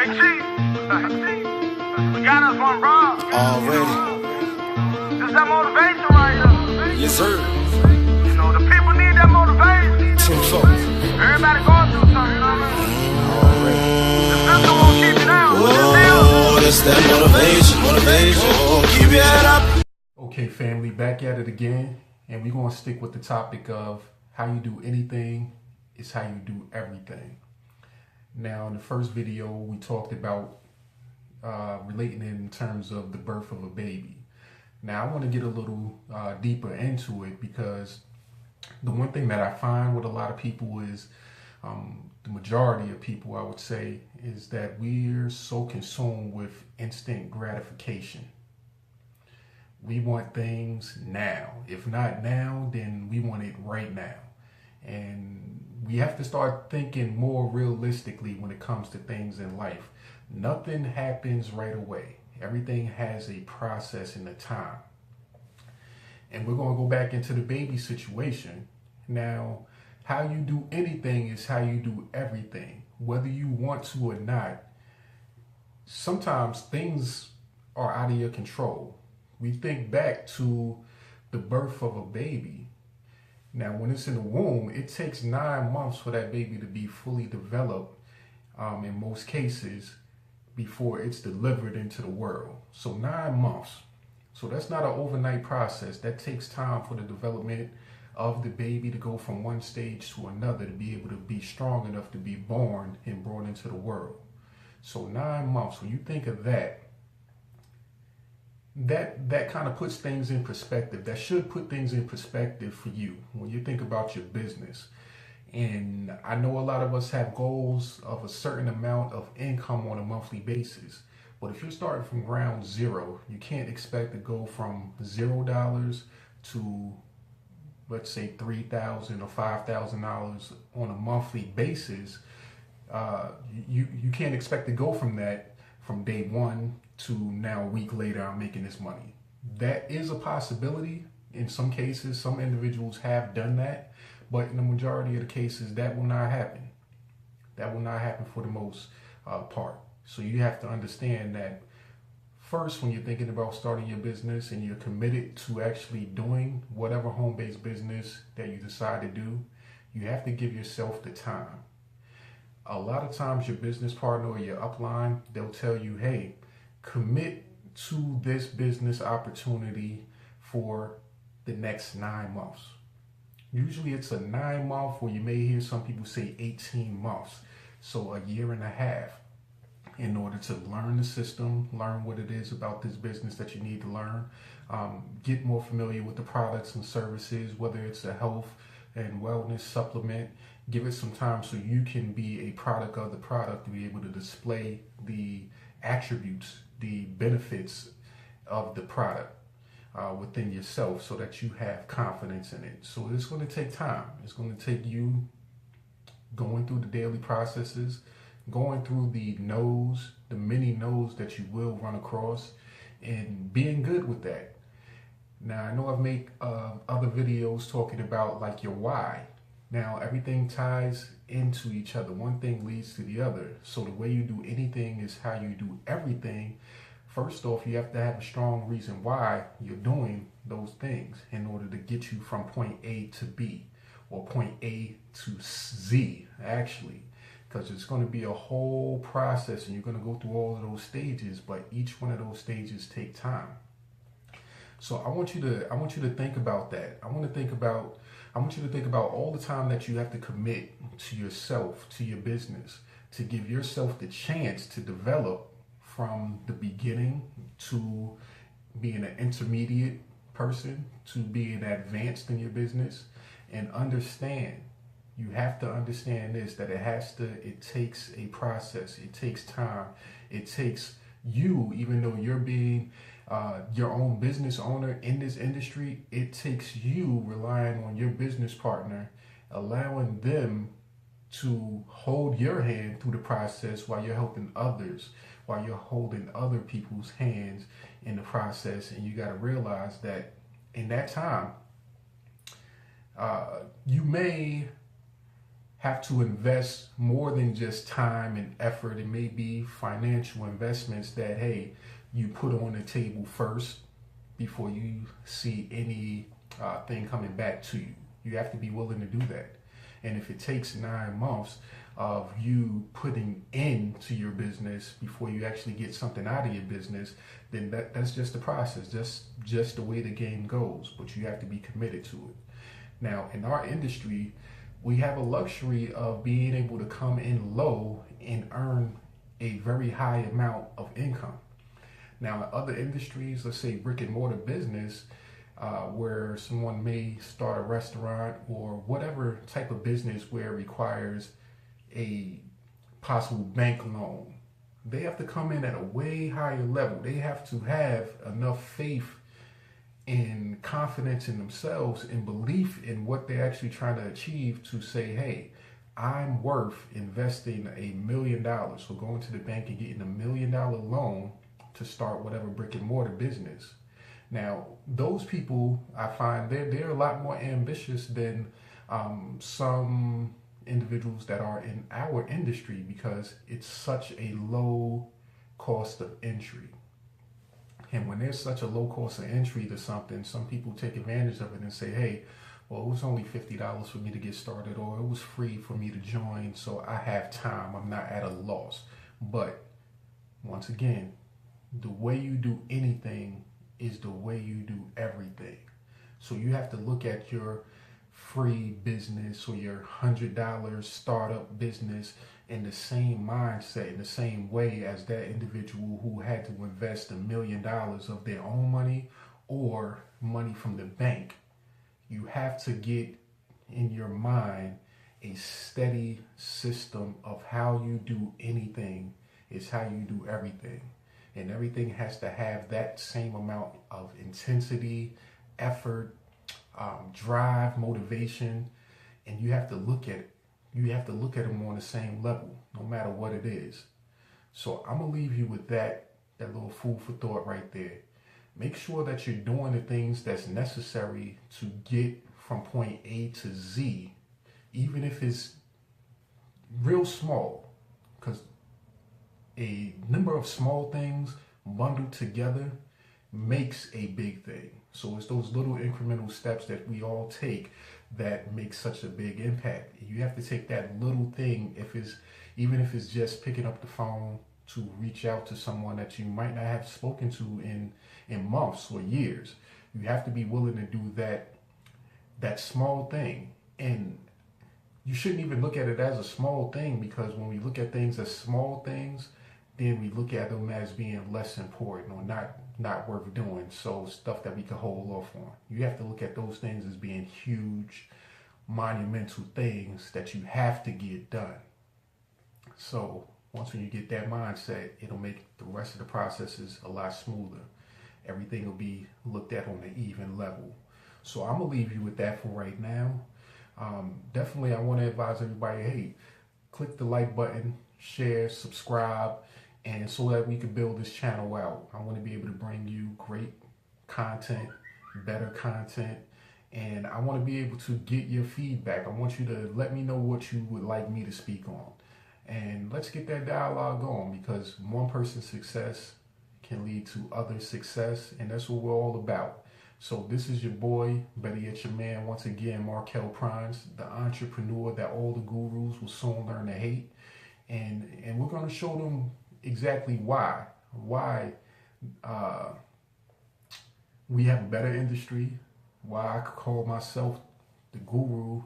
We got us one wrong. Already. This that motivation right here. Yes, sir. You know, the people need that motivation. Tenfold. Everybody going through something, you know what I mean? Already. The system won't keep you down. Oh, that's that motivation. Oh, keep your head up. Okay, family, back at it again, and we're going to stick with the topic of how you do anything is how you do everything. Now, in the first video, we talked about relating it in terms of the birth of a baby. Now, I want to get a little deeper into it because the one thing that I find with a lot of people is, the majority of people, I would say, is that we're so consumed with instant gratification. We want things now. If not now, then we want it right now. And we have to start thinking more realistically when it comes to things in life. Nothing happens right away. Everything has a process and a time. And we're going to go back into the baby situation. Now, how you do anything is how you do everything. Whether you want to or not, sometimes things are out of your control. We think back to the birth of a baby. Now, when it's in the womb, it takes 9 months for that baby to be fully developed, in most cases, before it's delivered into the world. So 9 months. So that's not an overnight process. That takes time for the development of the baby to go from one stage to another to be able to be strong enough to be born and brought into the world. So 9 months, when you think of that kind of puts things in perspective. That should put things in perspective for you when you think about your business. And I know a lot of us have goals of a certain amount of income on a monthly basis. But if you're starting from ground zero, you can't expect to go from $0 to, let's say, $3,000 or $5,000 on a monthly basis. You can't expect to go from that from day one to now a week later I'm making this money. That is a possibility. In some cases, some individuals have done that, but in the majority of the cases, that will not happen. That will not happen for the most part. So you have to understand that first, when you're thinking about starting your business and you're committed to actually doing whatever home-based business that you decide to do, you have to give yourself the time. A lot of times your business partner or your upline, they'll tell you, hey, commit to this business opportunity for the next 9 months. Usually it's a 9-month, or you may hear some people say 18 months. So a year and a half in order to learn the system, learn what it is about this business that you need to learn, get more familiar with the products and services, whether it's a health and wellness supplement. Give it some time so you can be a product of the product to be able to display the attributes, the benefits of the product within yourself so that you have confidence in it. So it's going to take time. It's going to take you going through the daily processes, going through the no's, the many no's that you will run across, and being good with that. Now, I know I've made other videos talking about like your why. Now, everything ties into each other. One thing leads to the other. So the way you do anything is how you do everything. First off, you have to have a strong reason why you're doing those things in order to get you from point A to B, or point A to Z, actually, because it's going to be a whole process and you're going to go through all of those stages, but each one of those stages take time. So I want you to think about that. I want you to think about all the time that you have to commit to yourself, to your business, to give yourself the chance to develop from the beginning to being an intermediate person to being advanced in your business. And understand, you have to understand this, that it takes a process. It takes time. It takes you, even though you're being your own business owner in this industry, it takes you relying on your business partner, allowing them to hold your hand through the process while you're helping others, while you're holding other people's hands in the process. And you got to realize that in that time, you may have to invest more than just time and effort. It may be financial investments that, hey, you put on the table first before you see any thing coming back to you. You have to be willing to do that. And if it takes 9 months of you putting into your business before you actually get something out of your business, then that's just the process, just the way the game goes. But you have to be committed to it. Now, in our industry, we have a luxury of being able to come in low and earn a very high amount of income. Now, in other industries, let's say brick and mortar business, where someone may start a restaurant or whatever type of business where it requires a possible bank loan, they have to come in at a way higher level. They have to have enough faith and confidence in themselves and belief in what they're actually trying to achieve to say, hey, I'm worth investing $1 million. So going to the bank and getting $1 million loan to start whatever brick and mortar business. Now, those people, I find they're a lot more ambitious than some individuals that are in our industry, because it's such a low cost of entry. And when there's such a low cost of entry to something, some people take advantage of it and say, hey, well, it was only $50 for me to get started, or it was free for me to join, so I have time, I'm not at a loss. But once again, the way you do anything is the way you do everything. So you have to look at your free business or your $100 startup business in the same mindset, in the same way as that individual who had to invest $1 million of their own money or money from the bank. You have to get in your mind a steady system of how you do anything is how you do everything. And everything has to have that same amount of intensity, effort, drive, motivation, and you have to look at it. You have to look at them on the same level, no matter what it is. So I'm gonna leave you with that little food for thought right there. Make sure that you're doing the things that's necessary to get from point A to Z, even if it's real small, because a number of small things bundled together makes a big thing. So it's those little incremental steps that we all take that make such a big impact. You have to take that little thing, even if it's just picking up the phone to reach out to someone that you might not have spoken to in months or years. You have to be willing to do that small thing. And you shouldn't even look at it as a small thing, because when we look at things as small things, then we look at them as being less important or not worth doing. So stuff that we can hold off on. You have to look at those things as being huge, monumental things that you have to get done. So once when you get that mindset, it'll make the rest of the processes a lot smoother. Everything will be looked at on an even level. So I'm gonna leave you with that for right now. Definitely, I want to advise everybody, hey, click the like button, share, subscribe, and so that we can build this channel out. I want to be able to bring you great content, better content, and I want to be able to get your feedback. I want you to let me know what you would like me to speak on. And let's get that dialogue going, because one person's success can lead to other success, and that's what we're all about. So this is your boy, better yet your man, once again, Markel Prines, the entrepreneur that all the gurus will soon learn to hate. And we're going to show them exactly why we have a better industry, why I could call myself the guru,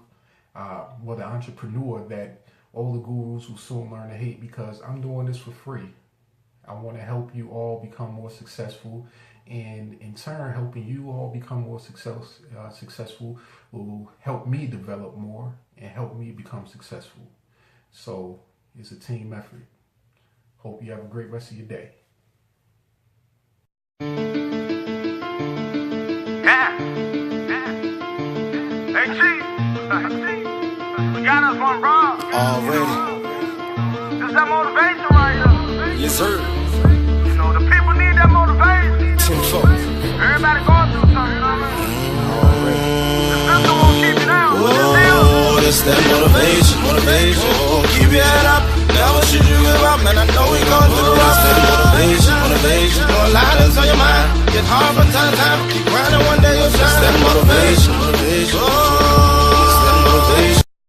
the entrepreneur that all the gurus will soon learn to hate, because I'm doing this for free. I want to help you all become more successful, and in turn, helping you all become more successful will help me develop more and help me become successful. So it's a team effort. Hope you have a great rest of your day. Yeah. Hey, Chief. We got us one wrong. Already. This is that motivation right here. Yes, sir. You know, the people need that motivation. 10-4. Everybody going through something, you know what I mean? Already. The system won't keep you down. Whoa. all this that motivation. Oh, keep your head up, never should you give up. Man, I know we going through the rough. That motivation. No lies on your mind, get hard from time to time. Keep